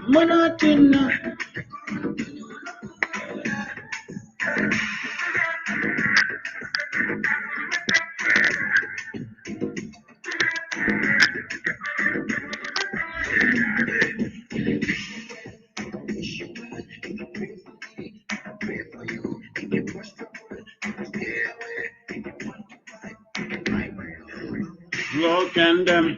Manatina. Look and them.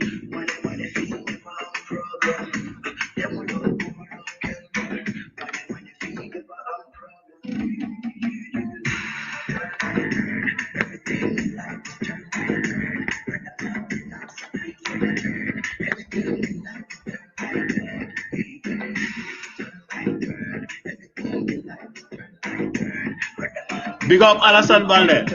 Big up Alassane Balde.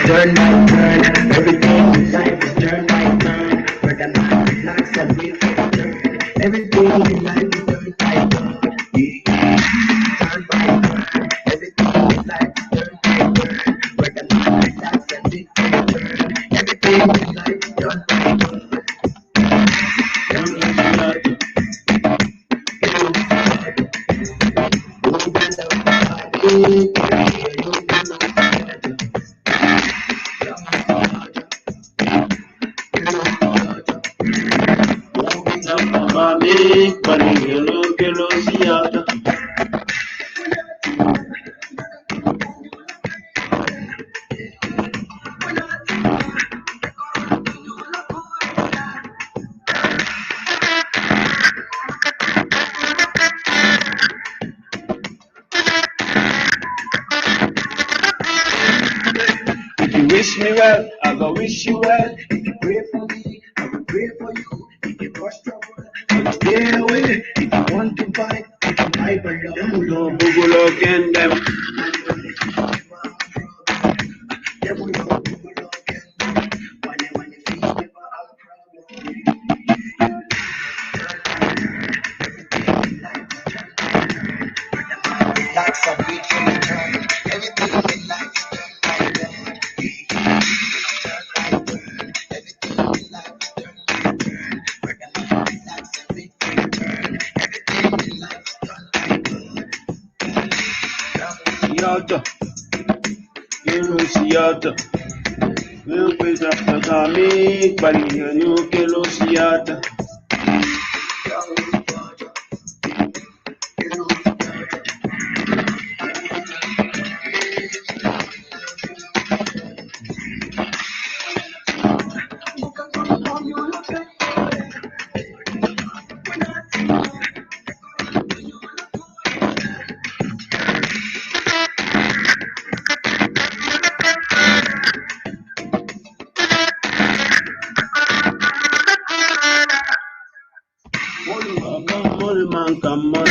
Turn by turn, everything in life is turn by turn. But the man relax and wait for the turn. Everything in life is turn by turn. Turn by turn, everything in life is turn by turn. But the man relax and wait for the turn. Everything in life is turn by turn. If you wish me well, I go wish you well. If you pray for me, I will pray for you. If you cause trouble, I will stay away. If you want to buy, I can buy for you. No Google look and them. Lots of weed from the turn. Everything in life is turned by turn. Everything in life is turned by turn. But the man relax and wait for the turn. Everything in life is turned by turn. Yata. Yata. We'll be after Kami, Bali, and you kill Yata. Come on.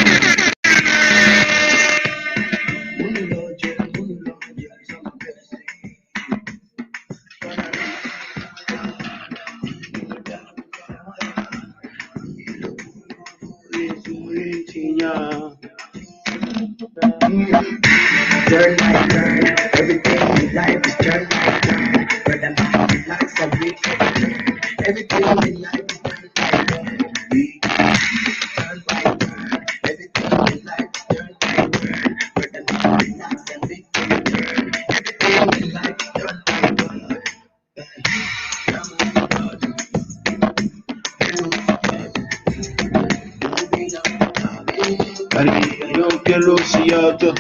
Turn by turn, everything in life is turn by turn. But the man relax and wait for the turn. Everything in life is turn by turn. Turn by turn, everything in life is turn by turn. But the man relax and wait for the turn. Everything in life is turn by turn. Yo que Yata.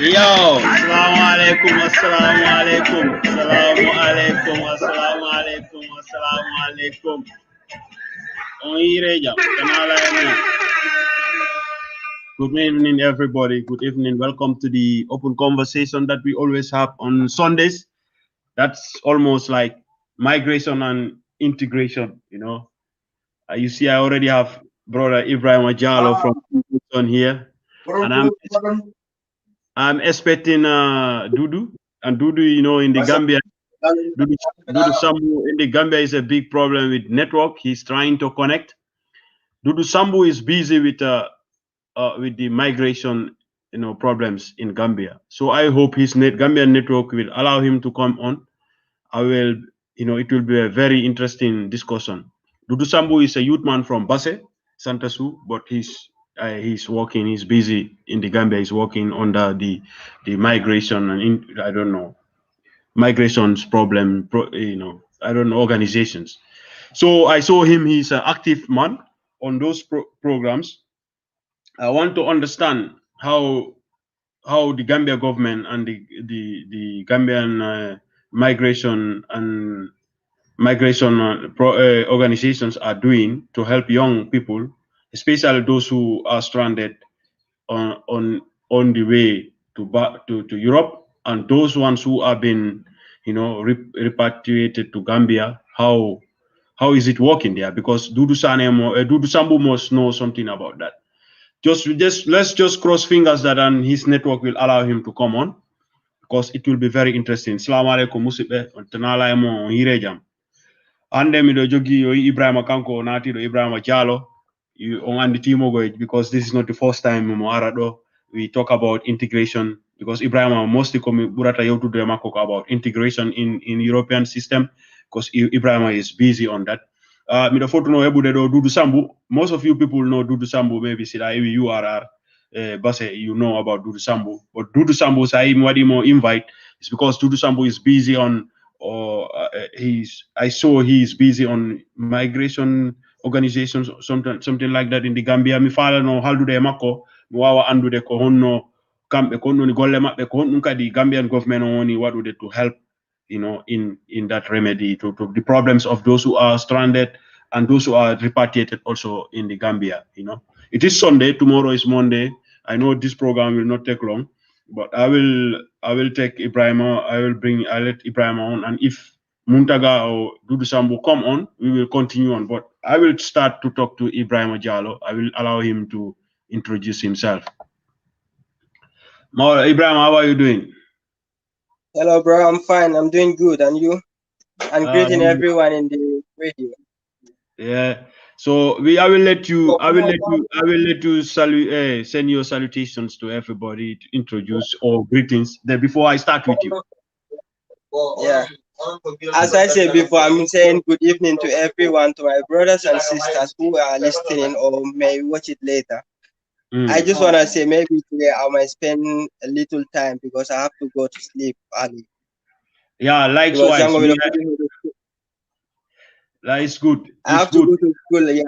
Yo, assalamu alaikum, assalamu alaikum, assalamu alaikum, assalamu alaikum, assalamu alaikum. On Ireja, Kanala Emu. Good evening, everybody. Good evening. Welcome to the open conversation that we always have on Sundays. That's almost like migration and integration, you know. You see, I already have brother Ibrahim Ajalo from Houston here, and I'm expecting Dudu, and Dudu, you know, in the Gambia, Dudu Sambu in the Gambia is a big problem with network. He's trying to connect. Dudu Sambu is busy with the migration, you know, problems in Gambia. So I hope his Gambian network will allow him to come on. I will, you know, it will be a very interesting discussion. Dudu Sambu is a youth man from Basse, Santasu, but he's working. He's busy in the Gambia. He's working under the migration and I don't know, migrations problem. You know, I don't know, organizations. So I saw him. He's an active man on those programs. I want to understand how the Gambia government and the Gambian migration and migration organizations are doing to help young people, especially those who are stranded on the way to Europe, and those ones who have been, you know, repatriated to Gambia. How is it working there? Because Dudu Sambu must know something about that. Let's just cross fingers that and his network will allow him to come on, because it will be very interesting. Assalamu alaikum musibe tanala emo hirejam. Ande mi do jogi yo Ibrahim Kanko nati do Ibrahim Jalo on the team because this is not the first time mo arado we talk about integration, because Ibrahim mostly come burata yotu do makoko about integration in European system, because Ibrahim is busy on that. Mi do foto no ebude do Dudu Sambu. Most of you people know Dudu Sambu, maybe sida you are Basse, you know about Dudu Sambu, but Dudu Sambu say more invite is because Dudu Sambu is busy on I saw he's busy on migration organizations, something like that in the Gambia. Mi fala no haldude mako mi wawa andude ko honno kambe ko ni golle mabbe ko honno kadi Gambian government woni wadude to help, you know, in that remedy to the problems of those who are stranded and those who are repatriated also in the Gambia. You know, it is Sunday, tomorrow is Monday. I know this program will not take long, but I will take Ibrahim. I'll let Ibrahim on, and if Muntaga or Dudu Sambu come on, we will continue on. But I will start to talk to Ibrahim Jalo. I will allow him to introduce himself. Ibrahim, how are you doing? Hello, bro. I'm fine. I'm doing good. And you? I'm greeting everyone in the radio. Yeah. So I will let you send your salutations to everybody to introduce or greetings. Then before I start with you. Yeah. As I said before, I'm saying good evening to everyone, to my brothers and sisters who are listening or may watch it later. I just want to say maybe today I might spend a little time because I have to go to sleep early. Yeah, likewise. That is good. I have to go to school, yeah.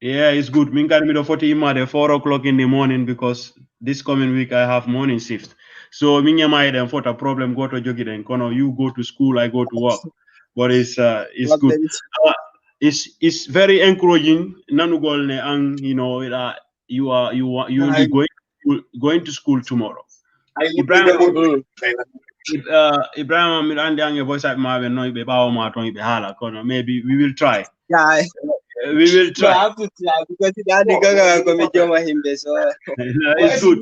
Yeah, it's good. Minkan mido 40 at 4 o'clock in the morning because this coming week I have morning shift. So minya mai then for a problem go to jogi then kono you go to school, I go to work. But it's good. It's very encouraging. Nanugol ne ang you know you will be going to school tomorrow. Ibrahim Miranda ang your voice at Marvin no be bawo ma ton be hala kono maybe we will try. Yeah. We will try. I have to try because the gaga komejoma himbe so it's good.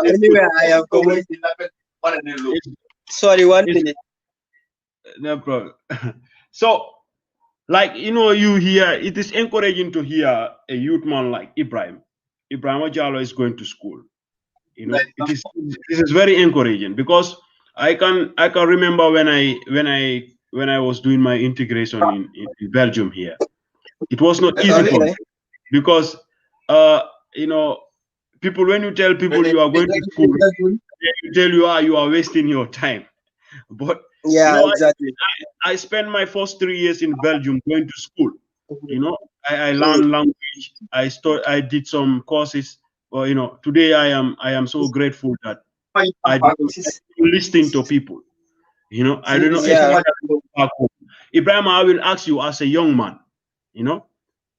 Anyway, I have come. Sorry, 1 minute. No problem. So, like you know, you hear it is encouraging to hear a youth man like Ibrahim. Ibrahim Jalo is going to school. You know, it is very encouraging because I can remember when I was doing my integration in Belgium here. It was not easy for me because you know, people when you tell people you are going to school, they tell you are wasting your time. But yeah, you know, exactly. I spent my first 3 years in Belgium going to school. You know, I learned language. I did some courses. Well, you know, today I am so grateful that I don't know, listening to people. You know, I don't know. Yeah. Ibrahim, I will ask you as a young man, you know,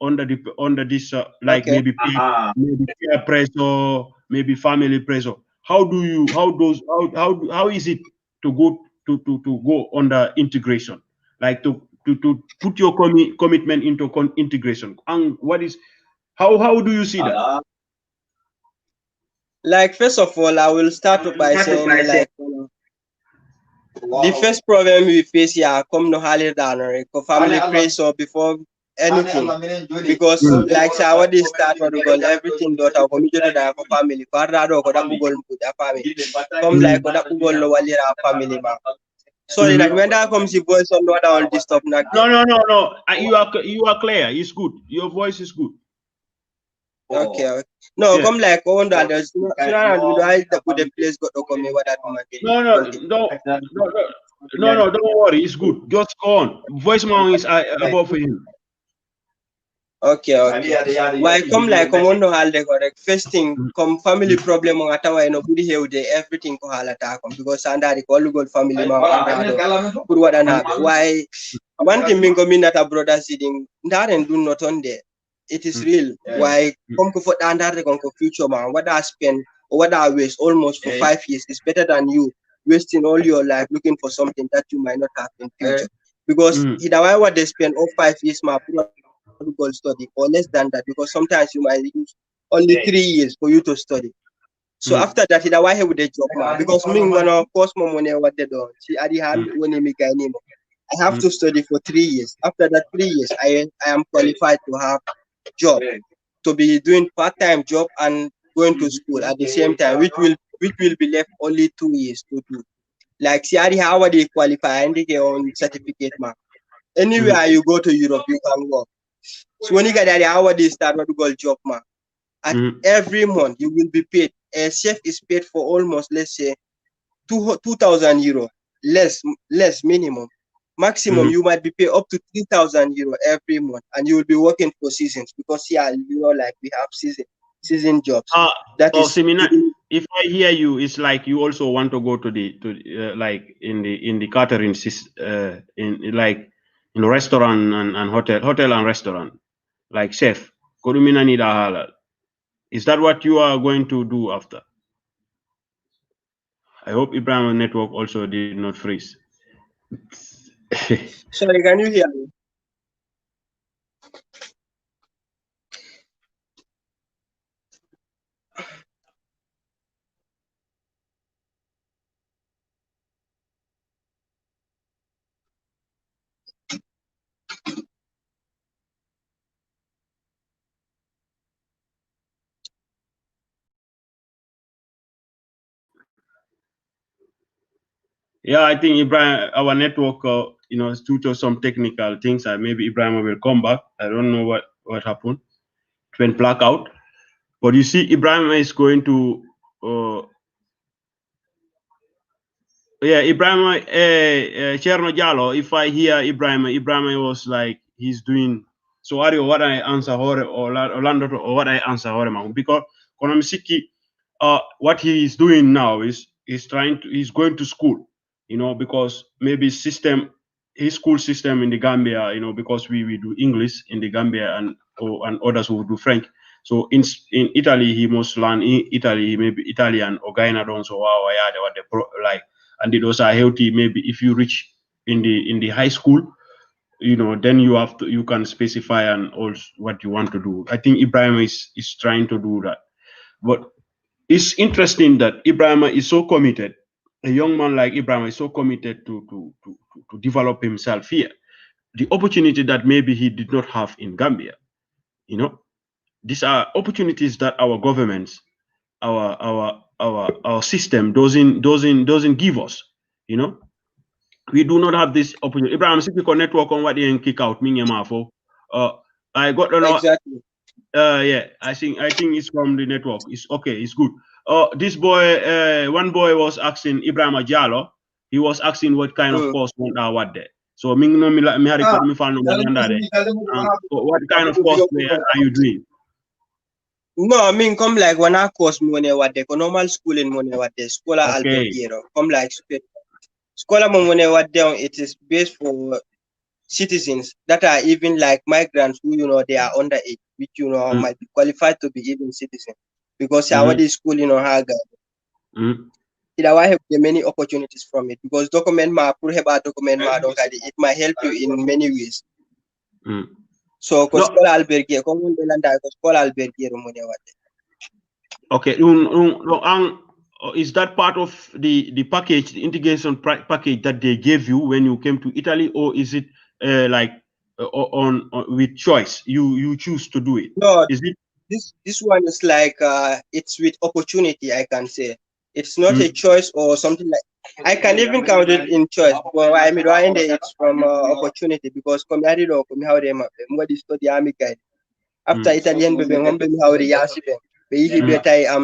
under this like Okay. maybe peer pressure, maybe family pressure. How is it to go under integration, like to put your commitment into integration? And how do you see that? Like, first of all, I will start by saying, like, the first problem we face here come no hali down ko family pressure before anything, because like say what they start what goal everything daughter ko mi joto da ko family ko arda do ko da bugol da family come like ko da bugol no walira family ma. Sorry, like when that comes the voice on what all this stuff not No. You are clear. It's good. Your voice is good. okay. No, Yeah. come like on that there's no I put the place got to come what that woman. No, don't worry. It's good. Just go on. Voicemail is above for him. Okay. Why come like come on no halde correct. First thing come family problem on atawa no budi hewde everything ko halata come because andari ko all good family ma andado put what and why one thing mingo minata brother sitting ndaren do not on there. It is real. Why come for andare kon ko future man what I spend or what I waste almost for 5 years is better than you wasting all your life looking for something that you might not have in future. Because what they spend all 5 years ma goal study or less than that, because sometimes you might use only 3 years for you to study. So after that, why have the job now? Because me gonna cost more money what they do. See, I have I have to study for 3 years. After that 3 years, I am qualified to have job, to be doing part-time job and going to school at the same time, which will be left only 2 years to do. Like see, how they qualify and they get on certificate mark. Anywhere you go to Europe, you can work. So when you get the hour they start what you call job man. At every month you will be paid. A chef is paid for almost, let's say, 2,000 euro. Less minimum. Maximum you might be paid up to 3,000 euro every month, and you will be working for seasons because like we have season jobs. That is if I hear you, it's like you also want to go to like in the catering in like in restaurant and hotel and restaurant, like chef. Is that what you are going to do after? I hope Ibrahim network also did not freeze. Sorry, can you hear me? Yeah, I think Ibrahim, our network, due to some technical things, maybe Ibrahim will come back. I don't know what happened. It went black out. But you see, Ibrahim is going to, Ibrahim, Cherno Jalo, if I hear Ibrahim was like, he's doing, so what I answer Orlando, or what I answer Horema, because Konamisiki, what he is doing now is he's going to school, because maybe his school system in the Gambia, because we do English in the Gambia and others who do French. So in Italy, he must learn Italy, maybe Italian or Gaina don't so what they like, and those are healthy. Maybe if you reach in the high school, then you can specify and also what you want to do. I think Ibrahim is trying to do that, but it's interesting that Ibrahim is so committed. A young man like Ibrahim is so committed to develop himself here. The opportunity that maybe he did not have in Gambia, these are opportunities that our governments, our system doesn't give us. We do not have this opportunity. Ibrahim, if you can network on what they kick out, I got a lot. Exactly. Yeah, I think it's from the network. It's okay. It's good. This boy, one boy was asking Ibrahim Ajalo. He was asking what kind of course what there. So what kind of course are you doing? No, I mean come like when I course money what the normal school in money what the Scuola Alberghiero. Come like Scuola money what down it is based for citizens that are even like migrants who they are underage, which might be qualified to be even citizen. Because our school Haga. I have many opportunities from it because document it might help you in many ways. So Scuola Alberghiero, Scuola Alberghiero money what. Okay, is that part of the package, the integration package that they gave you when you came to Italy, or is it on with choice? You choose to do it. No, is it? This one is like it's with opportunity. I can say it's not a choice or something like. I can even count it in choice. But I mean, it's from opportunity because come how they study army guide after Italian I'm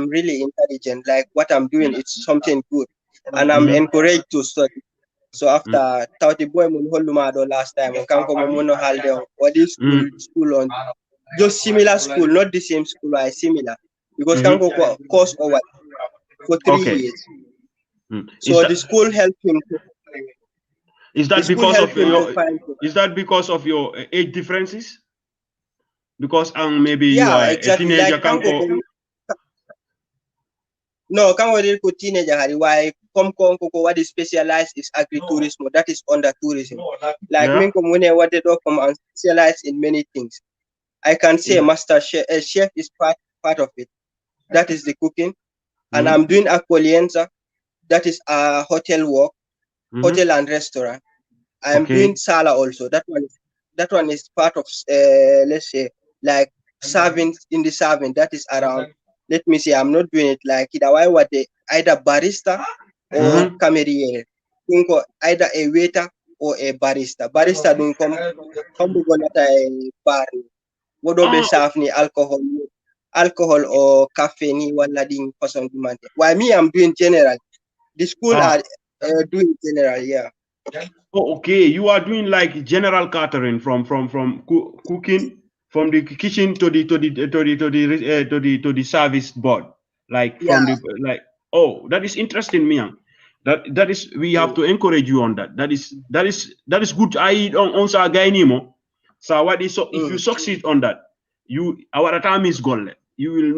really intelligent. Like what I'm doing, it's something good, and I'm encouraged to study. So after Tauti boy last time, or this school on just similar school, not the same school, I similar because can go course over for 3 years. So the school helped him. Is that because of your? Is that because of your age differences? Because maybe you are exactly. a teenager. Like, no, can't go teenager. Why come what is specialized is agritourism. That is under tourism. Like me what they do come and specialize in many things. I can say master chef, chef is part of it. That is the cooking, and I'm doing accoglienza. That is hotel work, hotel and restaurant. I'm doing sala also. That one is part of let's say like serving in the serving. That is around. Let me see. I'm not doing it like it. Why what they either barista or cameriere. Either a waiter or a barista. Barista don't come to go a bar. What do they serve ni alcohol or cafe ni wala ding person demand. Why me I'm doing general. The school are doing general, yeah. Oh, okay. You are doing like general catering from cooking from the kitchen to the service board, like from the like. Oh, that is interesting, Miang. That is we have to encourage you on that. That is good. I on sa gainimo. So what is so if you succeed on that, our time is gone. You will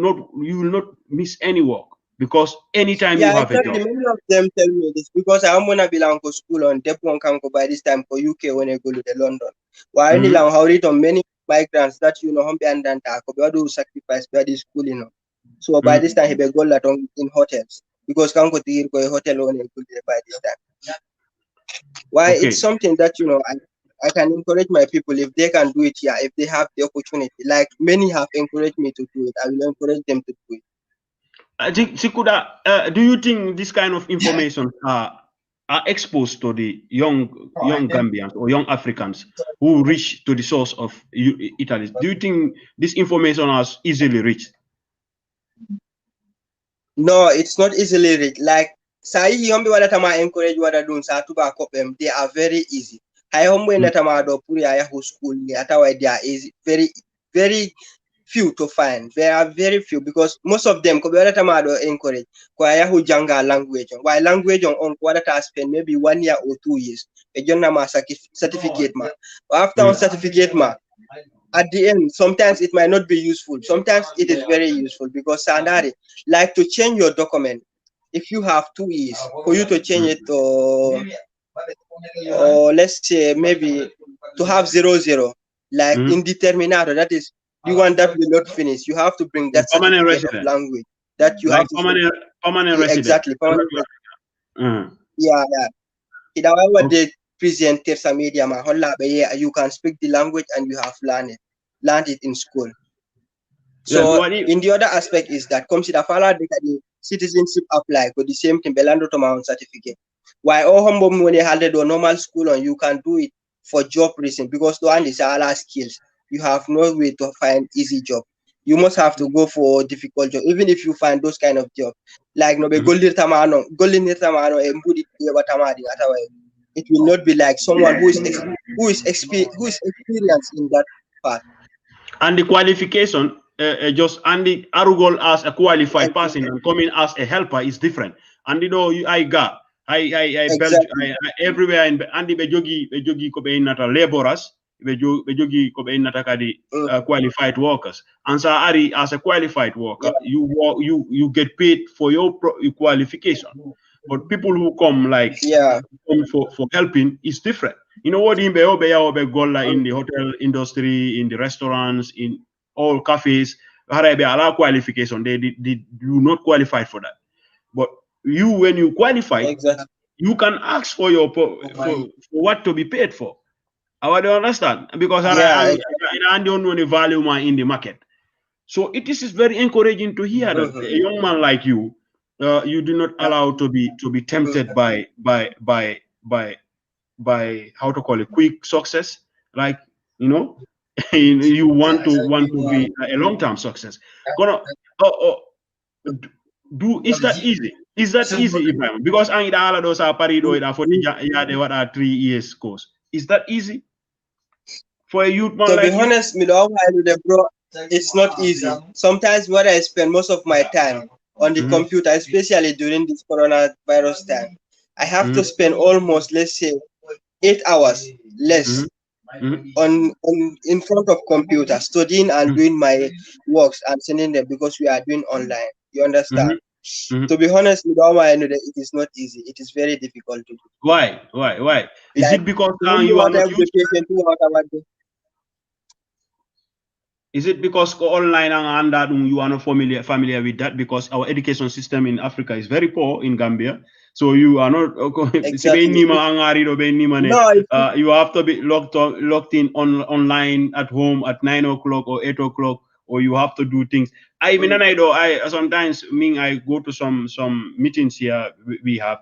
not miss any work. Because anytime you have exactly. a job. Many of them tell me this because I am gonna belong to school on Depon can go by this time for UK when I go to the London. Why only long how it on many migrants that home and do sacrifice by the school, So by this time he be go in hotels because can go to a hotel when I go by this time. Why it's something that I can encourage my people if they can do it here, if they have the opportunity. Like many have encouraged me to do it, I will encourage them to do it. Sikuda, do you think this kind of information are exposed to the young Gambians or young Africans who reach to the source of Italy? Do you think this information has easily reached? No, it's not easily reached. Like Sai Yombi Wadatama encourage what doing them, they are very easy. I homwe natama do puri ayahu school atawa they are easy, very, very few to find. There are very few because most of them encourage kwa yahu janga language. Why language on Kwadata spend maybe 1 year or 2 years. A journal certificate ma. After on certificate ma, at the end, sometimes it might not be useful. Sometimes it is very useful because Sandari, like to change your document, if you have 2 years, for you to change it or let's say maybe to have 0-0, like indeterminato, that is the one that will not finish. You have to bring that certificate of language that you like have to permanent resident. Exactly. Permanent resident. Yeah. What they present some media you can speak the language and you have learned it in school. So in the other aspect is that comes to the citizenship apply for the same thing belando to my certificate. Why all home when they had a normal school and you can do it for job reason because the one is all skills. You have no way to find easy job. You must have to go for difficult job, even if you find those kind of job. Like no be golden tamano, and put it it will not be like someone who is experienced in that part. And the qualification just Andy Arugol as a qualified person and coming as a helper is different. And you know, I got I everywhere in Andy bejogi ko be nata laborers bejogi ko be nata kadi qualified workers. And so Ari as a qualified worker, you get paid for your qualification. But people who come like come for helping is different. You know what in Gola in the hotel industry, in the restaurants, in all cafes, qualification. They do not qualify for that. But you, when you qualify, you can ask for your for what to be paid for. I don't understand because I don't know the value in the market. So it is very encouraging to hear that a young man like you, you do not allow to be tempted by how to call it quick success, like you know. You want to be a long-term success. Is that easy? Is that easy, Ibrahim? Because all of those are parido for what are 3 years course. Is that easy for a youth man? To like be honest, bro, it's not easy. Sometimes what I spend most of my time on the computer, especially during this coronavirus time, I have to spend almost, let's say, 8 hours less on in front of computer studying and doing my works and sending them because we are doing online. You understand? To be honest, it is not easy. It is very difficult to do. Why is like, it because you are not used to? Is it because online and that you are not familiar with that? Because our education system in Africa is very poor in Gambia. So you are not exactly. You have to be locked in online at home at 9 o'clock or 8 o'clock, or you have to do things. I sometimes I go to some meetings here we have.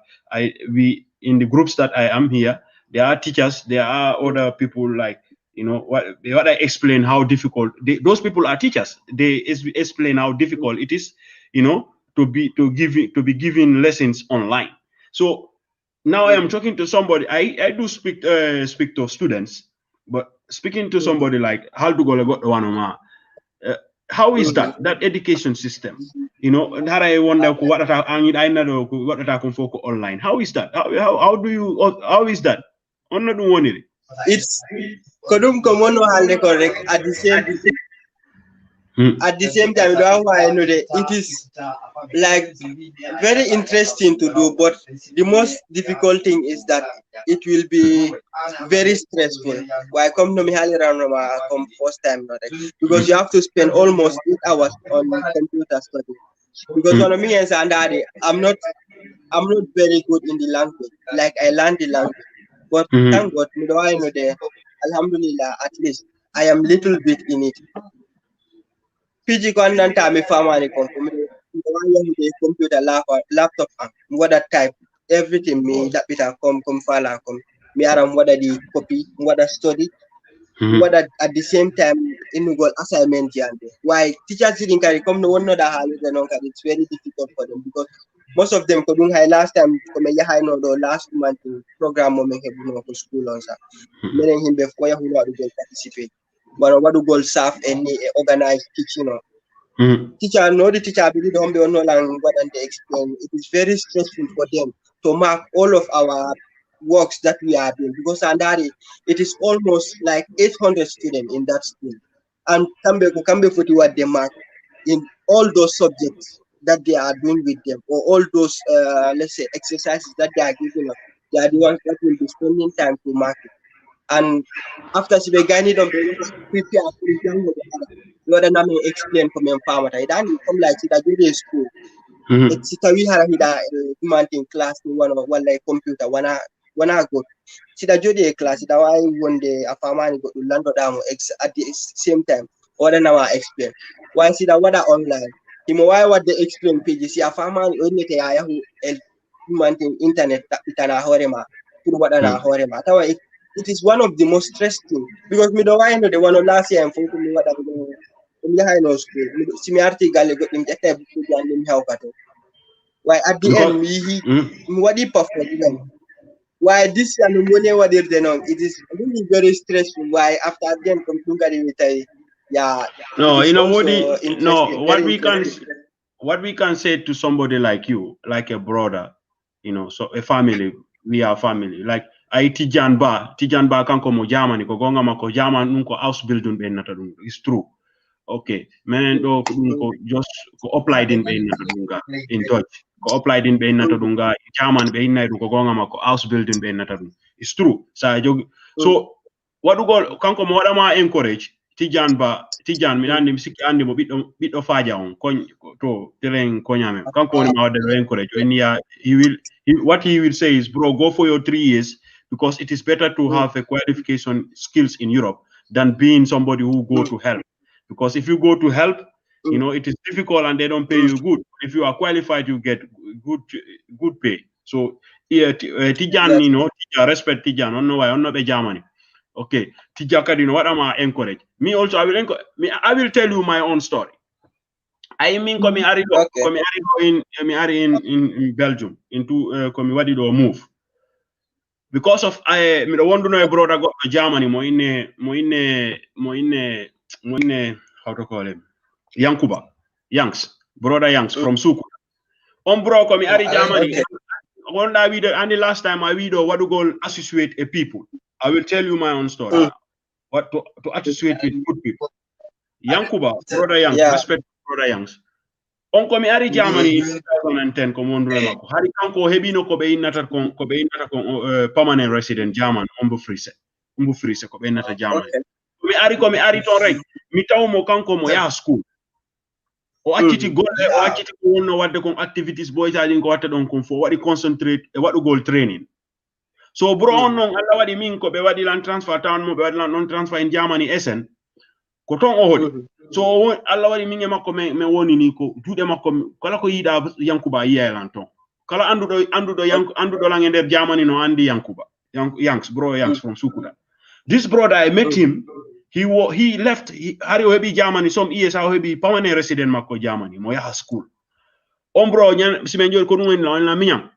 We in the groups that I am here, there are teachers, there are other people like what I explain how difficult those people are teachers. They explain how difficult it is, to be giving lessons online. So now I am talking to somebody. I do speak to students, but speaking to somebody like how is that education system? That I wonder what online. How is that? How is that? It's Kodum Komono Hande correct at the same time, it is like very interesting to do, but the most difficult thing is that it will be very stressful. Why come to me come first time, because you have to spend almost 8 hours on computer study. Because one of me and Sandari, I'm not very good in the language. Like I learned the language. But thank God, Alhamdulillah, at least I am little bit in it. PG Kwananta me family computer laptop what that type everything me that bit come fala come me aram what the copy what the study what at the same time in go assignment why teachers didn't carry come no one that it's very difficult for them because most of them could high last time come high no the last month program for school on meaning him before who participate but what do goal serve any organized teaching teacher no the teacher be don't be no lang what and they explain. It is very stressful for them to mark all of our works that we are doing because Andari it is almost like 800 students in that school and Kambe for what they mark in all those subjects that they are doing with them or all those let's say exercises that they are giving us. They are the ones that will be spending time to mark it. And after she began it, prepare what I explain for me farmer. I don't come like it. I do the school. It's we had a human class. One like computer. One I go. See the Jody class. That why one day a farmer go to land at the same time. What I now explain. Why see that what online? Why what they explain pages? See a farmer only human internet. Itana horema. What ana horema. It is one of the most stressful because me don't know the one last year and for me what I'm doing. High no school. Similarity gale got him just help at why at the end he what he perform. Why this year no money what they're doing. It is really very stressful. Why after then come to get it yeah. No, It is you know also no, interesting, very interesting. what we can say to somebody like you, like a brother, you know, so a family, we are family. Like I Tijan Ba kan ko mo Germany ko gonga ma ko German nun ko house building be nata dum. It's true. Okay, menen do ko just ko applied in be nata dunga in Dutch. Ko applied in be nata dunga in German be inna ko gonga ma ko house building be nata dum. It's true. So what do go kanko mo wada ma encourage Tijan mi andi misiki andi mo biddo faja on kon to terrain konyame kanko ni ma wada encourage when what he will say is, bro, go for your 3 years because it is better to have a qualification skills in Europe than being somebody who go to help. Because if you go to help, you know, it is difficult and they don't pay you good. If you are qualified, you get good pay. So yeah, Tijan, you know, respect Tijan. I don't know why. I don't know about Germany. Okay, Tijaka, you know what am I encourage? Me also, I will tell you my own story. I mean, come in Belgium into what did move because of I me want to know a brother got to Germany mo in how to call him Yanks brother Yanks from Suku. Bro come Ari Germany. Wonder video and the last time I video what to go associate a people. I will tell you my own story. What to associate with good people. Yankuba, brother Yanks, respect brother Yanks. On komi ari Germany in 2010 ko mondule mako hari kanko hebino ko be innata kon permanent resident German umbu frise ko be innata Germany mi ari ton rek mi taw mo kanko mo ya school o acciti golle o acciti ko wonno wadde kon activities boys ali ko watta don kon fo wadi concentrate e wadu goal training so bro on non alla wadi min ko be wadi lan transfer town mo be wadi lan non transfer in Germany SN ko ton o hodi so Allah wari minge makko me woni ni ko juude makko kala ko yida Yankuba yiyalan ton kala andudo lange der Germany no andi Yanks bro Yanks from Sukuda. This brother I met him, he left hari o hebi Germany some years how hebi permanent resident makko Germany mo yaha school on bro nyan simen jol ko dum la minyam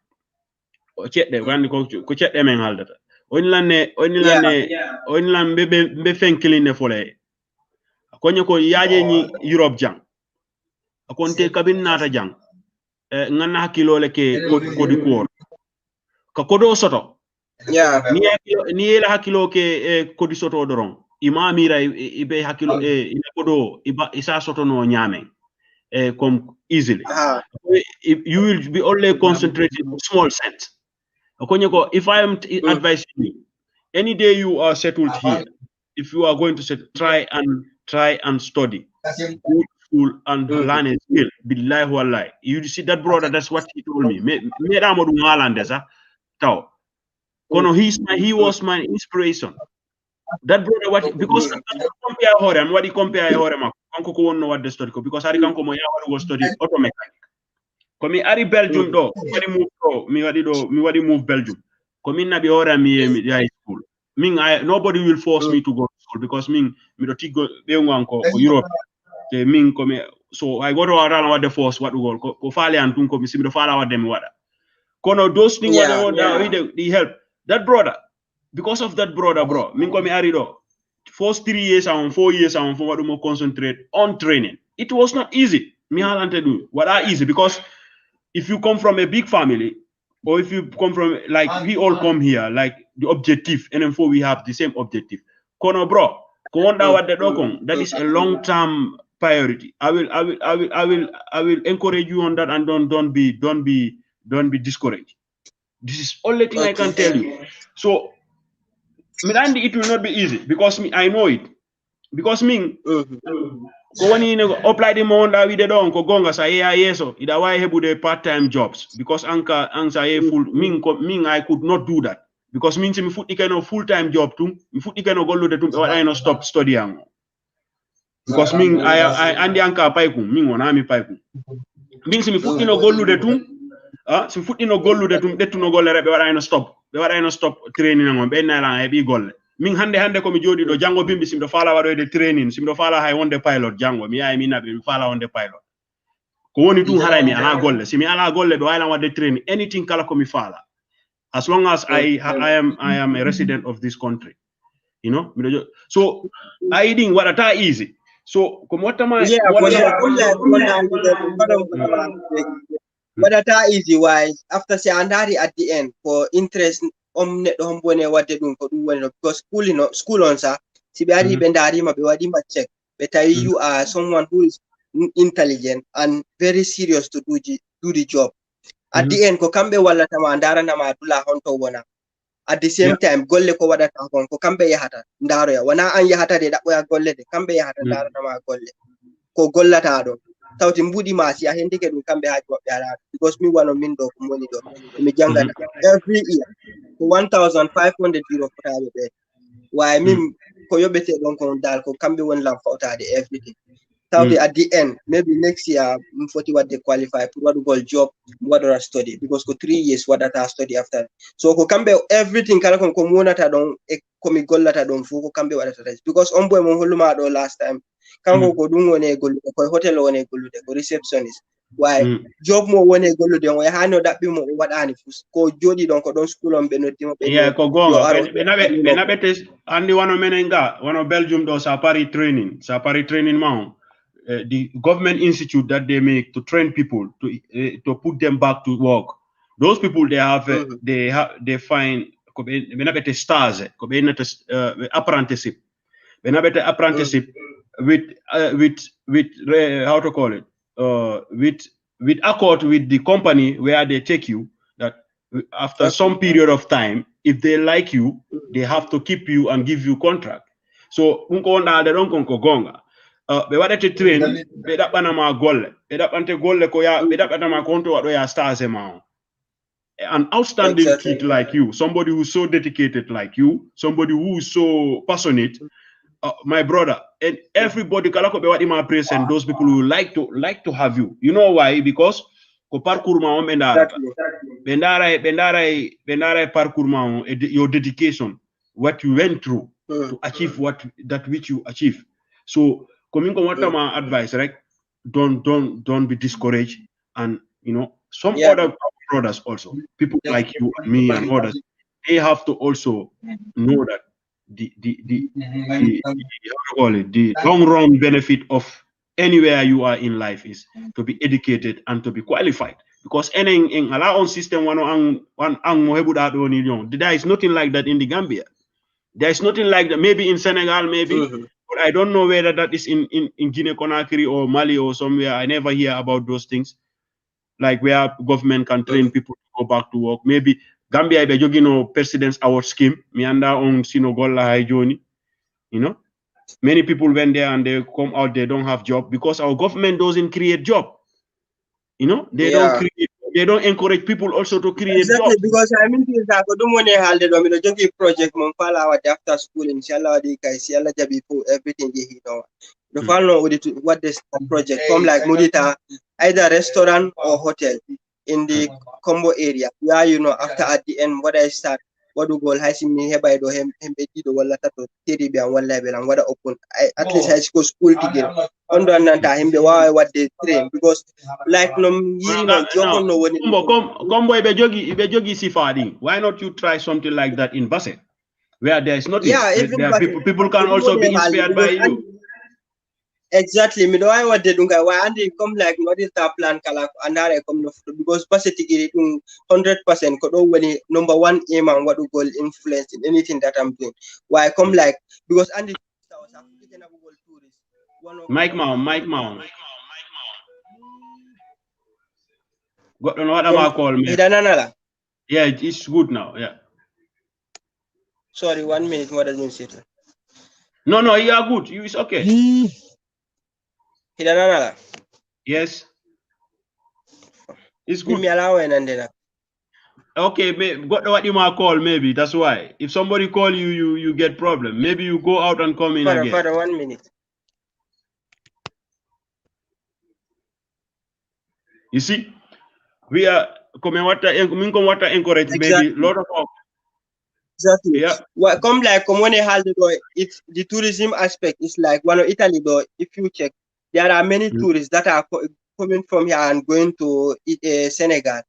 o cedde wandi ko cedde men haldata on lanne be fenkiline fole konye ko yaje ni Europe jang akonte kabin nata jang ngana hakilo le ke kodi kuor ka kodo soto ni la hakilo ke kodi soto doron imamira ibe hakilo ina kodo isa soto no nyame come easily you will be only concentrated on small sense akonye ko if I am advising you any day you are settled here if you are going to try and study good school and learn a skill billahi wallahi you see that brother that's what he told me me da modu ngalande sa taw kono he was my inspiration that brother what because compare hore am wadi compare hore ma kanko ko wonno wadde study ko because ari kanko mo ya wadi study auto mechanic ko mi ari Belgium do mi wadi move Belgium ko min nabi hore mi high school nobody will force me to go to school because mi do tiggo be nganko ko Europe te min ko mi so I go to around what the force what go ko faale an tun ko mi simdo faala wadde mi wada kono those things they help that brother because of that brother bro min ko mi ari do first 3 years and 4 years and for what mo concentrate on training it was not easy mi halante do what are easy because if you come from a big family or if you come from like we all come here like the objective and then for we have the same objective kono bro ko wonda wadde do kon that is a long term priority I will encourage you on that and don't be discouraged. This is only thing I can tell you. So Mirandi, it will not be easy because I know it because ko woni ne apply the monda wi de don ko gonga sa yeso ida way hebude part-time jobs because anka full I could not do that because min mi futti keno full-time job tum mi futti keno gollude tum I no stop studying because I andi anka paykum wona mi paykum min mi futti no gollude tum si futti no gollude tum dettuno golle rebe wada no stop training ngam be nala hebi golle min hande ko mi jodi do jango bimbi simdo fala wadoyde training simdo fala hay wonde pilot jango mi yayi mi nabe mi fala wonde pilot ko woni tun haray mi ala golle simi ala golle be wayla wadde training anything kala ko mi fala as long as I am a resident of this country you know so I didn't what easy So, come what am I? Yeah, What but whether that easy wise after say andari at the end for interest net hombone what they do for do because school on sa si be ari bendari ma be wadi ma check better you are someone who is intelligent and very serious to do the job. At the end ko kambe wala tama andara na madula honto wona. At the same time golle ko wada ta ko kambe yahata ndaro ya wana an yahata de da boya golle de kambe yahata ndaro na ma golle ko gollata do tawti mbudi ma si a hendike dum kambe haji wabbe ala because mi wano min do ko moni do mi jangata every year ko 1500 euro fotabe be why min ko yobete don ko dal ko kambe won lam fawtade everything tawti at the end maybe next year mfoti wadde qualify pour wadu gol job wadora study because ko 3 years wadata study after so ko kambe everything kala ko monata don e ko mi gollata don fu ko kambe wadata because on boy mo holluma do last time kanko ko dum woni gollude ko hotel woni gollude ko receptionist why job mo woni gollude on hano dabbi mo wadani fus ko jodi don ko don school on be nodimo be yeah ko gonga be nabe tes andi wano menenga wano Belgium do sa Paris training ma the government institute that they make to train people to put them back to work. Those people they find benabete stars apprenticeship. Benabete apprenticeship with how to call it with accord with the company where they take you that after some period of time if they like you they have to keep you and give you contract. So unko na de don ko gonga be wadete train be dabana ma golle be dabante golle ko ya be dabata ma konto wado ya stars ma an outstanding kid like you, somebody who's so dedicated like you, somebody who's so passionate, my brother, and everybody kalako be wadi ma praise and those people who like to have you. You know why? Because ko parcours ma bendara parcours ma your dedication, what you went through to achieve which you achieve. So coming on what my advice, right? Don't be discouraged, and you know some other brothers also, people like you and me and others, they have to also know that the long run benefit of anywhere you are in life is to be educated and to be qualified, because any in our own system there is nothing like that in the Gambia. There is nothing like that. Maybe in Senegal, maybe, but I don't know whether that is in Guinea Conakry or Mali or somewhere. I never hear about those things, like where government can train people to go back to work. Maybe Gambia be jogging President's Award Scheme. Mianda on Sinogola Haijoni. You know, many people went there and they come out, they don't have job because our government doesn't create job. You know, they don't encourage people also to create exactly jobs. Because I mean I go do money halde do mi do jogi project mon fala wa after school inshallah di kai si Allah jabi for everything they hit on the follow what this project come like mudita either restaurant or hotel in the combo area where you know after at the end what I start what do goal high me heba do him be do wala tato tiri bi an wala be lan wada open at least high school tigel ondo nanta himbe wa what they train because like no yiri no jogo no woni combo be jogi sifadi. Why not you try something like that in Basse, where there is nothing? Yeah, people can also be inspired by you. Exactly. Me do I what they do why and they come like what is that plan kala andare come no because Basse tigiri 100% ko do when number one aim and what do goal influence in anything that I'm doing. Why I come like because and Mike Mount. Got what am I call me? Yeah, it's good now. Yeah. Sorry, 1 minute. What does it say? No, you are good. You is okay. Yes. It's good. Okay, got what you might call maybe. That's why. If somebody call you get problem. Maybe you go out and come in again. Father, 1 minute. You see, we are coming water encourage maybe a lot of exactly. Yeah. Well, come like Comone Halde, it's the tourism aspect. It's like one of Italy though. If you check, there are many tourists that are coming from here and going to Senegal.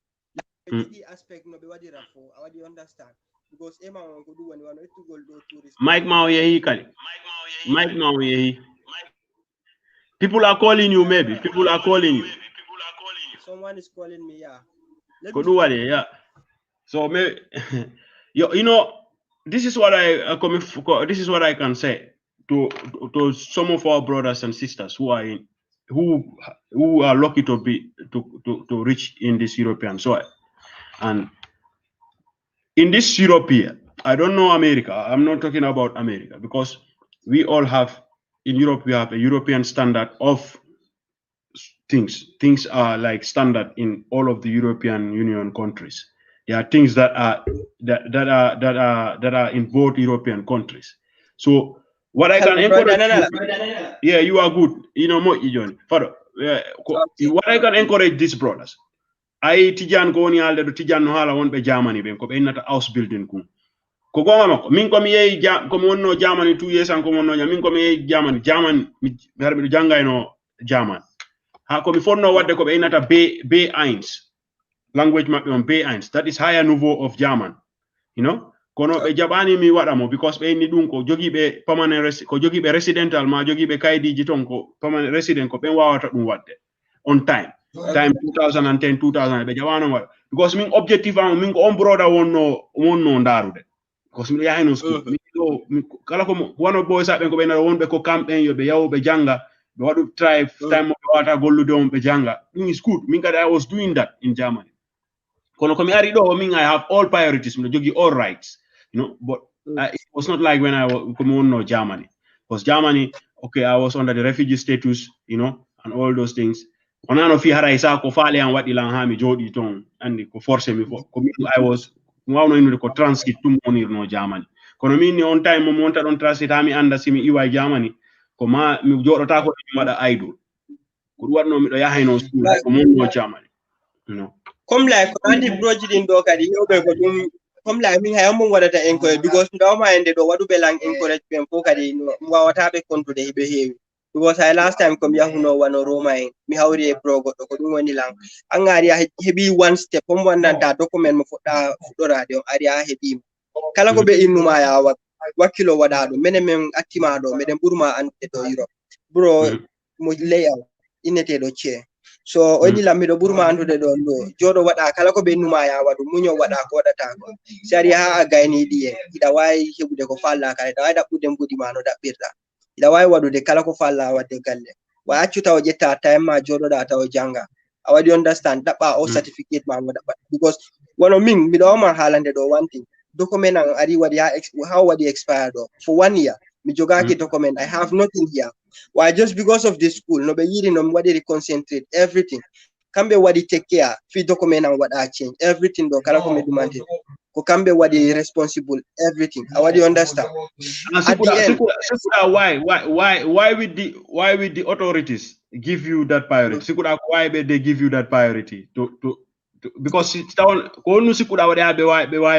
The aspect no be what you understand because Emma go do when you want to go tourist. Mike Mao yehi kali. Mike Mao yehi. People are calling you, maybe. People are calling you. Someone is calling me, yeah. Yeah. So maybe you know, this is what this is what I can say to some of our brothers and sisters who are who are lucky to be to reach in this European soil. And in this Europe here, I don't know America. I'm not talking about America, because we all have in Europe, we have a European standard of things. Things are like standard in all of the European Union countries. There are things that are in both European countries. So what I can encourage you, yeah, you are good. You know more, John. Father, what I can encourage these brothers. I tijan ko woni alde do tijan no hala wonbe Germany ben ko be nata house building ku ko gonga mako min ko mi yeyi ko mi wonno Germany 2 years an ko wonno min ko mi yeyi Germany mi harbe do jangayno German ha ko mi fonno wadde ko be nata B1 language mabbe on B1, that is higher niveau of German, you know, kono be jabani mi wada mo because be ni dum ko jogi be permanent ko jogi be residential ma jogi be kaydiji ton ko permanent resident ko be wawata dum wadde on time 2010 2000 be jawano because min objective am min ko on broda wonno ndarude because mi yahay no school mi kala ko wono boy sabe ko be na wonbe ko kamben yo be yawo be janga be wadu try time mo wata gollude on be janga dum is good min kada I was doing that in Germany kono ko mi ari do min I have all priorities mi jogi all rights, you know, but it was not like when I was no Germany, because Germany, okay, I was under the refugee status, you know, and all those things. Onano fi hara isa ko faale an wadi lan ha mi jodi ton andi ko force mi ko I was wawno inu ko transit tum onir no Germany kono min ni on time mo monta don transit ha mi anda simi iwa Germany ko ma mi jodota ko mi wada idol ko wadno mi do yahayno school ko mon no Germany, you know. Comme like andi broji din do kadi yobe ko dum comme like min hay mo wadata encourage because ndo ma ende do wadu be lang encourage ben fo kadi no wawata be kontude be heewi because I last time come yahuno wano Roma mi hawri e progo ko dum woni lang angari hebi one step on wandanta document mo fudda fudorade on ari hebi kala ko be innuma ya wakilo wada do menen men attima do meden burma ante do Europe bro mo leya inete do che so oni lamido burma andude do jodo wada kala ko be innuma ya wadu munyo wada ko wadata ko sari ha gayni diye ida wayi hebude ko falla kala da wada budem budi mano da birda ida wayi wadude kala ko falla wadde galle wa accuta o jetta time ma jodo da taw janga awadi understand daba o certificate ma mo daba because wono min mi do ma halande do one thing document an ari wadi how wadi expired for 1 year mi jogaki document I have nothing here why just because of this school no be yiri no wadi concentrate everything kambe wadi take care fi document an wada change everything do kala ko me demande ko kambe wadi responsible everything I wadi understand why with the authorities give you that priority sikuda why they give you that priority to because it's down why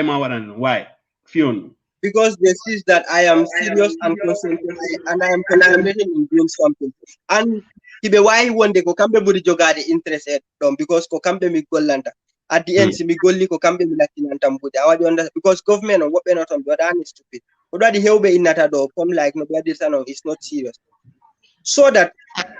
ma wadan why fion because they see that I am serious and concentrated and I am concentrating in doing something and tibe why one day ko kambe buri jogade interested dom because ko kambe mi gollanta at the end mi golli ko kambe mi latinanta mbude awadi understand because government on what be not on the other is stupid but wadi hewbe inata do come like no wadi tano is not serious so that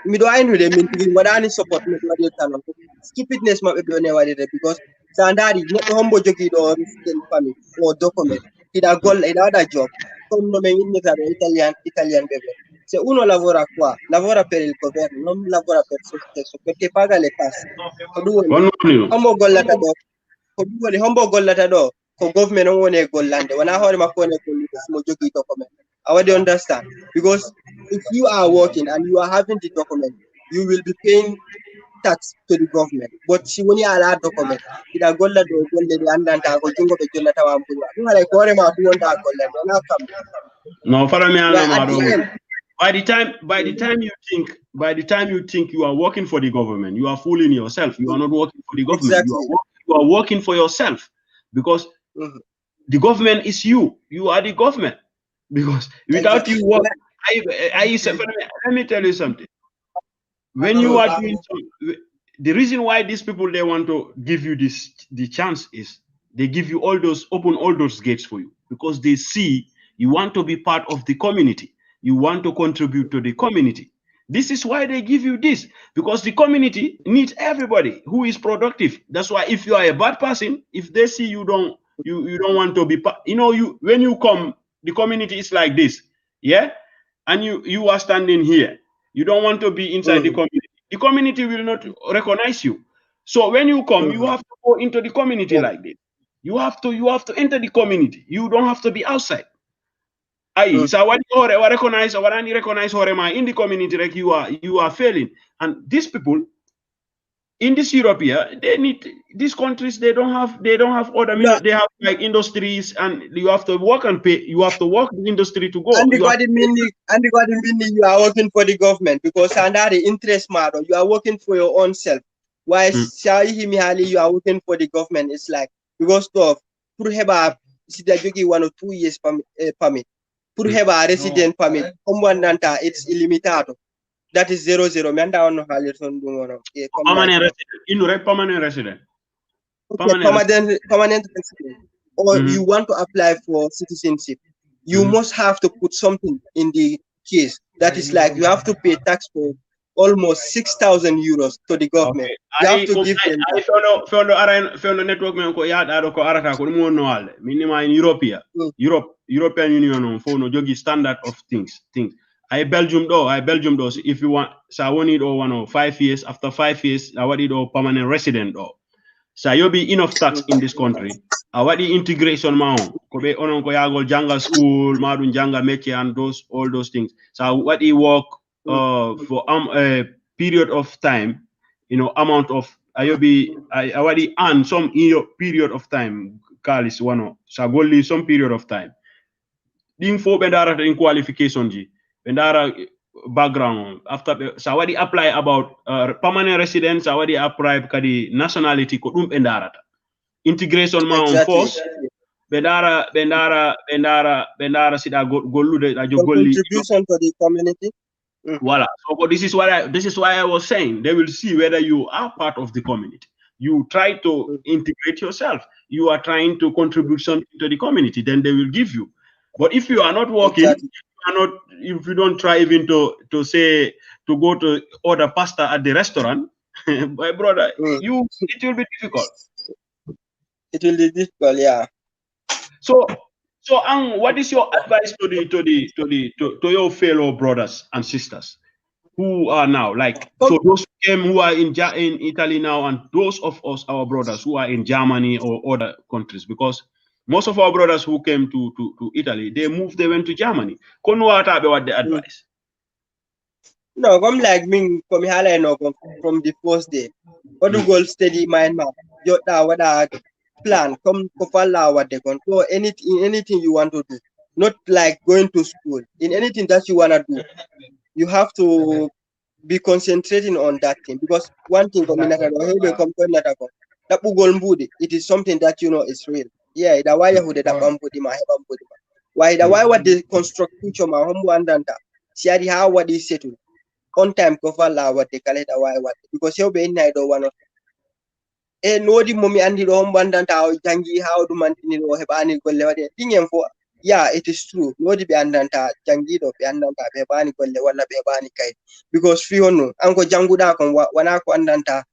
mi do aynu de min tigi wadani support mi wadi tano stupidness ma be ne wadi because sandari neddo hombo jogi do resident family or document ida gol ida da job come no men innita do italian bebe se uno lavora qua lavora per il governo non lavora per se stesso perché paga le tasse ko hombo gollata do ko duwoni hombo gollata do ko government on woni gollande wana hore makko ne gollide mo jogi document awadi understand because if you are working and you are having the document you will be paying tax to the government but si woni ala document ida golla do golle de andanta ko jungo be jollata wa mbula dum ala ko re ma fu wonda golle do na kam no fara mi ala do by the time you think you are working for the government you are fooling yourself. You are not working for the government. Exactly. You are working for yourself because the government is you are the government because without you work let me tell you something. When you are doing the reason why these people they want to give you the chance is they give you open all those gates for you because they see you want to be part of the community. You want to contribute to the community. This is why they give you this, because the community needs everybody who is productive. That's why if you are a bad person, if they see you don't want to be, when you come, the community is like this, yeah, and you are standing here, you don't want to be inside the community will not recognize you. So when you come, you have to go into the community like this. You have to enter the community. You don't have to be outside. So what you recognize in the community, like you are failing. And these people in this Europe here, they need these countries, they don't have other they have like industries, and you have to work and pay, you have to work the industry to go. And you are working for the government, because under the interest model, you are working for your own self. Why you are working for the government? It's like, because of pour have 1 or 2 years permit. Pour have a resident permit, it's illimitato. That is 00. Permanent resident. Permanent resident. Or you want to apply for citizenship, you must have to put something in the case. That is like, you have to pay tax for almost 6,000 euros to the government. You have to give them. I found network in European Union for no jogi standard of things. I Belgium do. If you want, so I want it or 1 or 5 years. After 5 years, I want it or permanent resident or. So you'll be enough tax in this country. I want the integration mao. Kobe onon ko yagol janga school, madun janga meche, and all those things. So what he work for a period of time, amount of I already earn some period of time. Call is one. So go leave some period of time. Ding for bendara in qualification ji. Bendara background after so already apply about permanent residence, already apply kadi nationality ko dum bendara. Integration ma on force. Bendara sida gollude a jogolli contribution to the community. Voila. So this is why I was saying they will see whether you are part of the community. You try to integrate yourself. You are trying to contribute something to the community. Then they will give you. But if you are not working, if you don't try even to go to order pasta at the restaurant, my brother, it will be difficult. It will be difficult, yeah. So, what is your advice to your fellow brothers and sisters who are now so those who are in Italy now, and those of us, our brothers who are in Germany or other countries, because most of our brothers who came to Italy, they went to Germany. What the advice? No, come like me, from the first day. What do go steady mind map? What I plan, come follow what they can do. Anything you want to do. Not like going to school. In anything that you wanna do, you have to be concentrating on that thing. Because one thing it is something that is real. Yeah, the why who did why the why what they construct future my home andanta. See how what is settled. On time kofala what they call it why what, because you'll be in I don't want to no di mommy and the home andanta jangi how do man hebani golle thing for. Yeah, it is true. No di be andanta jangi do be andanta hebani golle wala be hebani kai, because fiono anko janguda kon wana ko andanta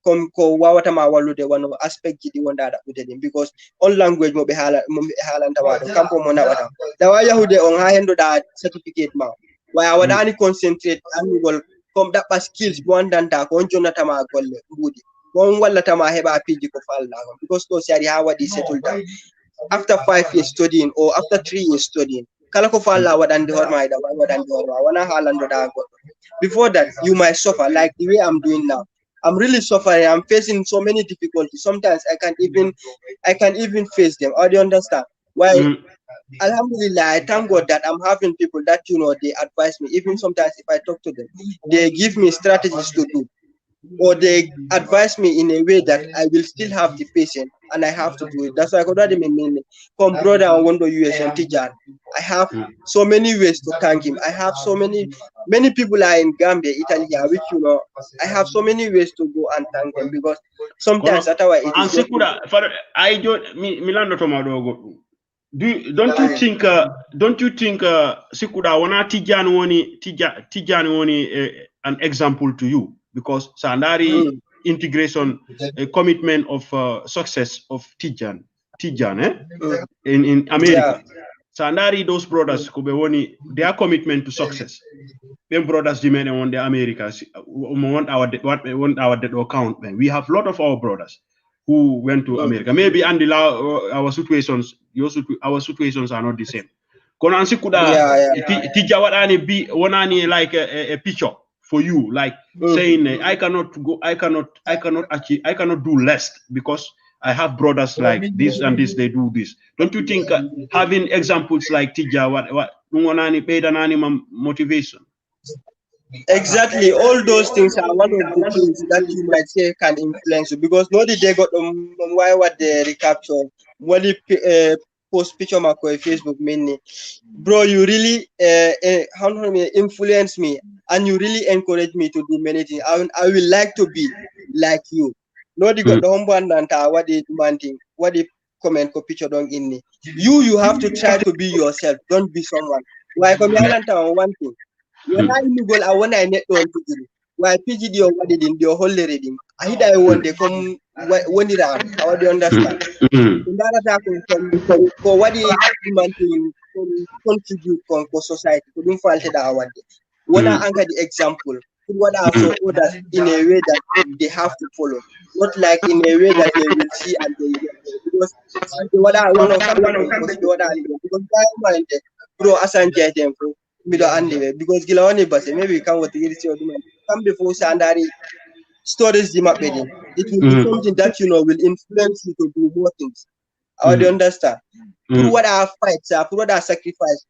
ko wawata ma walude wano aspect di wonda because on language mo be halanta wado kampo mo na wata da wa yahude on ha hendo da certificate ma wa wadani concentrate annual kom da skills wandanta ko jonata ma golle budi won wallata ma heba piji ko falla because to sari ha wadi settled down after 5 years studying or after 3 years studying kala ko falla wadande horma ida wadande horma wana halando da go. Before that you might suffer like the way I'm doing now. I'm really suffering. I'm facing so many difficulties. Sometimes I can't even face them. Or do you understand? Why? Alhamdulillah, I thank God that I'm having people that they advise me. Even sometimes if I talk to them, they give me strategies to do, or they advise me in a way that I will still have the patience and I have to do it. That's why I could already mainly come brother and Wondo US and Tijan. I have so many ways to thank him. I have so many people are in Gambia, Italy, which I have so many ways to go and thank them, because sometimes that's why it is. Don't you think Sikuda wana Tijani woni an example to you, because Sandari integration, a commitment of success of Tijan, in America. Sandari, those brothers, their commitment to success. Them brothers demand on the Americas want our account. We have a lot of our brothers who went to America. Maybe and our situations, our situations are not the same. Konansi kuda tija wadani be wanani like a picture for you, like saying I cannot go, I cannot achieve, I cannot do less because I have brothers like this and this, they do this. Don't you think having examples like Tija, what motivation? Exactly, all those things are one of the things that you might say can influence you, because nobody they got why what they recapture what they post picture on Facebook mainly, bro. You really how influence me, and you really encourage me to do many things. I will like to be like you. Nobody got the humble and what they demanding, what they comment ko picture dong in me. You have to try to be yourself. Don't be someone. Why come on one thing? When I goal, I want to net on to why PGD or what did in the whole reading. I hit I want they come when it out. How do you understand? In that attack for what they demand to contribute for society, to do fault that one day. When I anchor the example, what I saw others in a way that they have to follow, not like in a way that they will see and they will. Because what I want to come because I mind bro Asante them because Gilawani Base maybe we can what you come before Sandari stories the map it will be something that will influence you to do more things. How do you understand? Through what I fight, through what I sacrifice,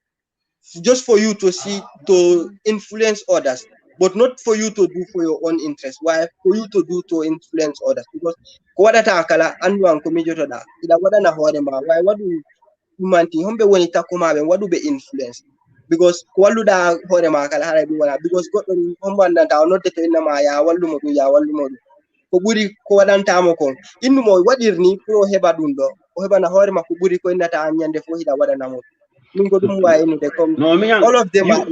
just for you to see to influence others, but not for you to do for your own interest. Why? For you to do to influence others. Because what atakala and one community to that. Why what do you humbe when it what do be influence? Because waluda hore makala hara duwala because goddo hombanda taw nodde to inna ma ya wallumo dum ya wallumo dum ko buri ko wadanta mo kon innu mo wadirni pro heba dum do o heba na hore makko buri ko innata nyande fo hida wadana mo min ko dum wa inu de kom all of them are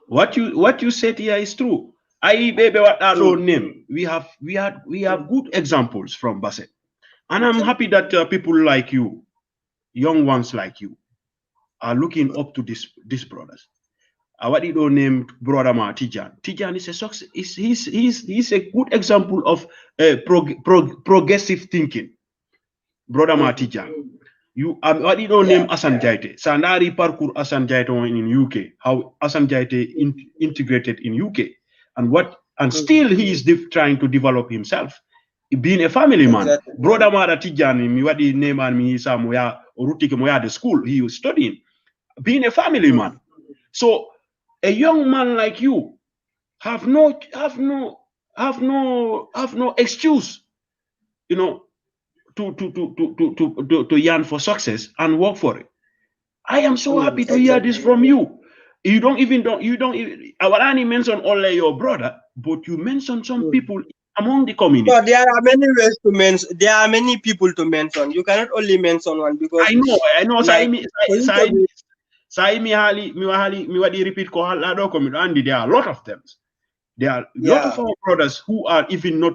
what you said here is true. I baby what our own name. We have good examples from Bassett, and I'm happy that people like you, young ones like you, are looking up to these brothers. What did you name brother Ma Tijan? Tijan is a success. He's a good example of progressive thinking. Brother Ma Tijan. What did you name Asan Jaite? Sandari parkour Asan Jaite in UK. How Asan Jaite integrated in UK, and still he is trying to develop himself. Being a family man, brother Ma Tijan, me what the name and me Samoya or Rutike Moya the school he was studying. Being a family man. So a young man like you have no excuse, to yearn for success and work for it. I am so happy to hear this from you. You don't even Awarani mentioned only your brother, but you mentioned some people among the community. No, there are many ways to mention. There are many people to mention. You cannot only mention one because I know. Me repeat ko Andy. There are a lot of them. There are a lot of our brothers who are even not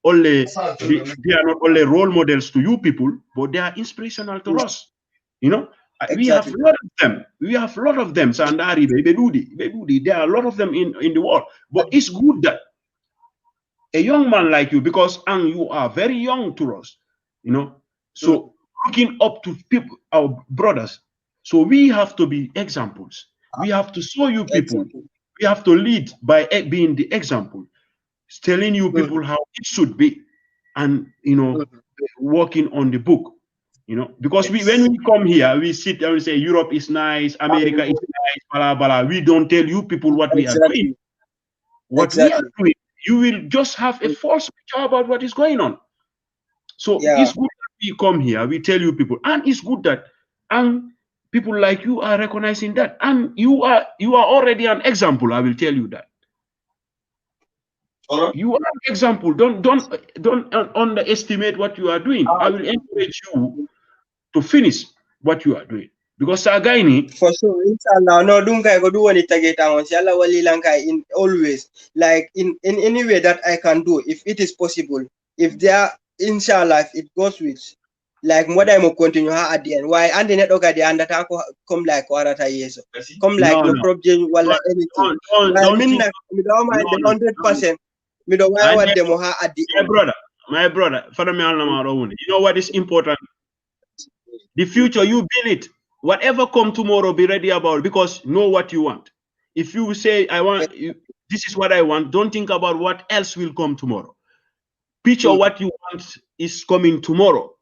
only they are not only role models to you people, but they are inspirational to us. We have a lot of them. We have a lot of them. Sandari, Bedudi. There are a lot of them in the world. But it's good that a young man like you, because you are very young to us, so looking up to people, our brothers. So we have to be examples. We have to show you people. We have to lead by being the example, telling you people how it should be, and working on the book. Because when we come here, we sit and we say Europe is nice, America is nice, blah blah. We don't tell you people what we are doing. What we are doing, you will just have a false picture about what is going on. So it's good that we come here, we tell you people, and it's good that people like you are recognizing that, and you are already an example. I will tell you that. You are an example. Don't underestimate what you are doing. I will encourage you to finish what you are doing, Because Sagaini for sure, inshallah, no dunka go do any target on Shala Wali Lanka in always like in any way that I can do if it is possible. If there inshallah if it goes with like what I'm continue at the end. Why and the network at the end that come like Warata years. Come like no problem wala anything. I mean like we don't mind the 100%. We don't mind what them at the end. My brother, you know what is important? The future, you build it. Whatever come tomorrow, be ready about it, because know what you want. If you say, I want, this is what I want, don't think about what else will come tomorrow. Picture what you want is coming tomorrow.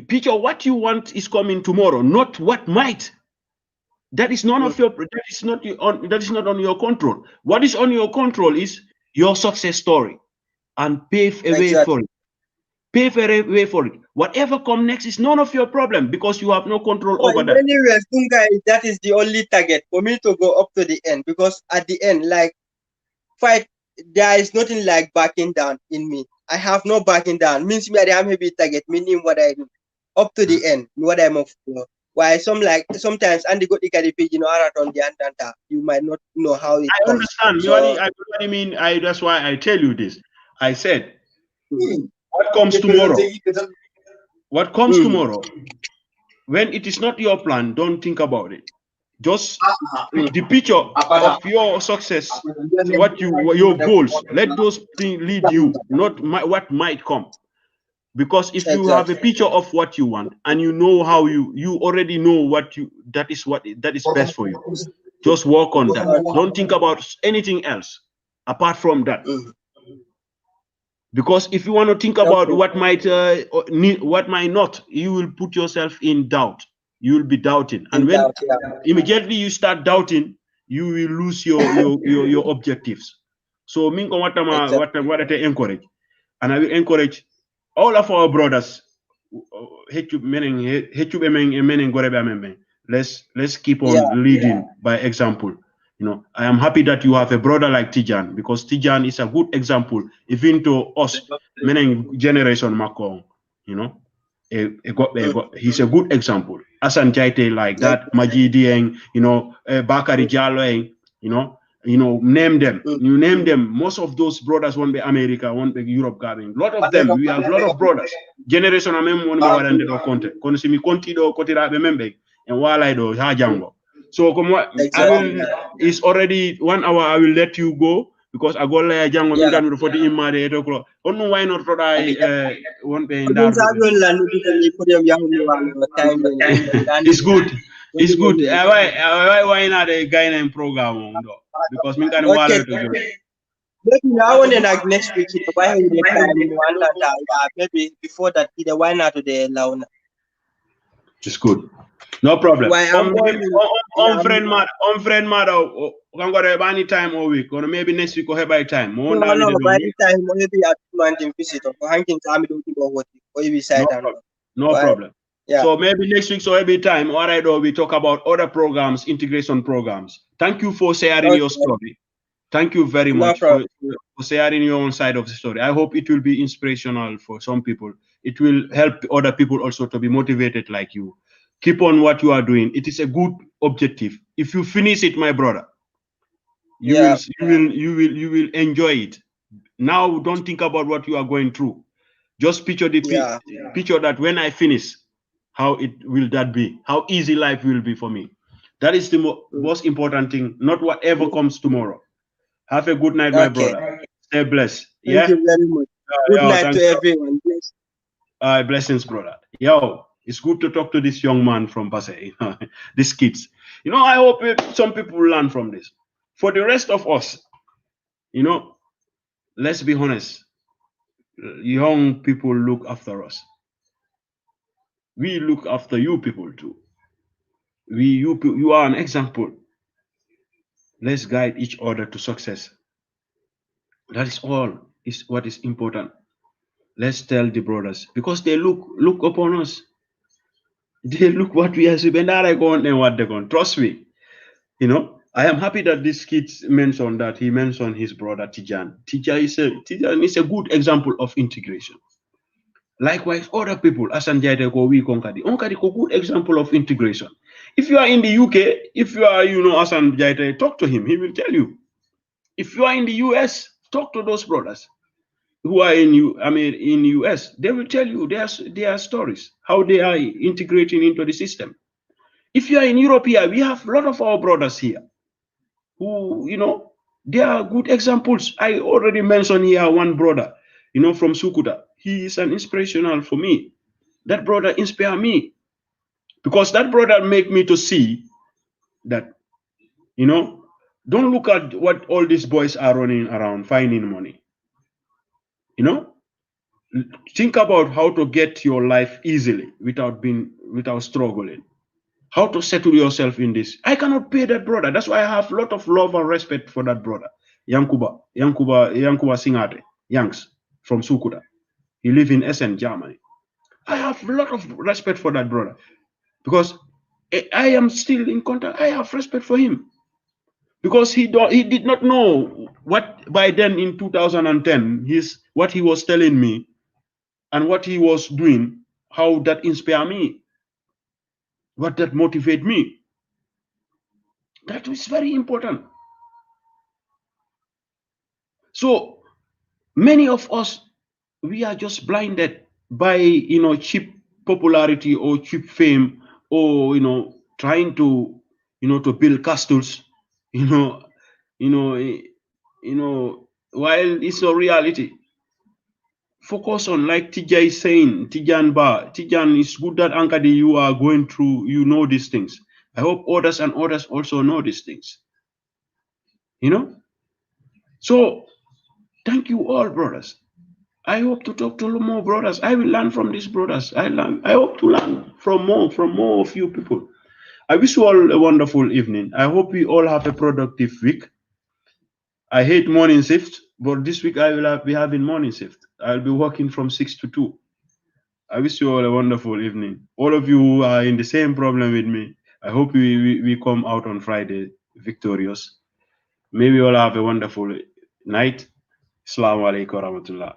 Picture what you want is coming tomorrow, not what might. That is none of your, that is not on your control. What is on your control is your success story, and pave a way for it. Pave a way for it. Whatever comes next is none of your problem, because you have no control over that. Anyways, that is the only target for me to go up to the end, because at the end, like fight, there is nothing like backing down in me. I have no backing down. Means me I am a target, meaning what I do up to the end, what I'm up for. Why sometimes and got the page, you know, on the end, you might not know how it I understand. So, I mean, that's why I tell you this. I said, what comes tomorrow? What comes tomorrow? When it is not your plan, don't think about it. Just the picture of your success, your goals. Let those things lead you, not what might come. Because if you have a picture of what you want, and you know how you already know that is best for you, just work on that. Don't think about anything else apart from that. Because if you want to think about what might not, you will put yourself in doubt. You will be doubting, and when immediately you start doubting, you will lose your objectives. So what I encourage, and I will encourage all of our brothers. Let's keep on leading by example. You know, I am happy that you have a brother like Tijan, because Tijan is a good example, even to us, many generation Makong, you know. He's a good example. Asan Jaite like that, Maji Dieng, you know, Bakari Jallo, you know, name them. You name them. Most of those brothers won't be America, won't be Europe garden. A lot of them, we have a lot of brothers. Generation of them won't be warande do content. Kono simi konti do kotira be membe and wala do hajango. So it's already 1 hour. I will let you go, because I go like jango mingan for the imade 8 o'clock. Onu why not won't be in that. It's good. It's good. Why not a guy named program? Because me can maybe I want to next week. Maybe before that, either why not today? It's good. No problem. On friend mother, can go there any time all week, or maybe next week or here by time. No, by the time maybe at month visit or hanging time don't go what we side. No problem. Yeah. So maybe next week, so every time, all right, or we talk about other programs, integration programs. Thank you for sharing your story. Thank you very much for sharing your own side of the story. I hope it will be inspirational for some people. It will help other people also to be motivated like you. Keep on what you are doing. It is a good objective. If you finish it, my brother, you will enjoy it. Now don't think about what you are going through. Just picture the picture that when I finish, how will that be? How easy life will be for me. That is the most important thing, not whatever comes tomorrow. Have a good night, my brother. Stay blessed. Thank you very much. Good night to everyone. Blessings, brother. Yo, it's good to talk to this young man from Pasay, these kids. You know, I hope some people learn from this. For the rest of us, you know, let's be honest. Young people look after us. We look after you people too. You are an example. Let's guide each other to success. That is all. Is what is important. Let's tell the brothers, because they look upon us. They look what we are doing, and what they're going. Trust me. You know, I am happy that this kid mentioned that he mentioned his brother Tijan. Tijan is a good example of integration. Likewise, other people, Asan Jaite ko we Konkadi. Onkadi ko good example of integration. If you are in the UK, if you are, Asan Jaite, talk to him. He will tell you. If you are in the US, talk to those brothers who are in US. They will tell you their stories, how they are integrating into the system. If you are in Europe here, we have a lot of our brothers here who, they are good examples. I already mentioned here one brother, from Sukuta. He is an inspirational for me. That brother inspired me because that brother make me to see that, don't look at what all these boys are running around finding money. Think about how to get your life easily without struggling. How to settle yourself in this. I cannot pay that brother. That's why I have a lot of love and respect for that brother. Yankuba Singate, Yanks from Sukuta. He lives in Essen, Germany. I have a lot of respect for that brother because I am still in contact. I have respect for him because he did not know what by then in 2010 what he was telling me and what he was doing, how that inspired me, what that motivated me. That is very important. So many of us, we are just blinded by cheap popularity or cheap fame, or trying to to build castles, while it's a reality. Focus on, like Tija is saying, Tijan, is good that Ankadi you are going through, these things. I hope others and others also know these things. So thank you all, brothers. I hope to talk to more brothers. I will learn from these brothers. I hope to learn from more of you people. I wish you all a wonderful evening. I hope we all have a productive week. I hate morning shift, but this week I will be having morning shift. I'll be working from 6 to 2. I wish you all a wonderful evening. All of you who are in the same problem with me, I hope we come out on Friday victorious. Maybe all have a wonderful night. Assalamu alaikum warahmatullah.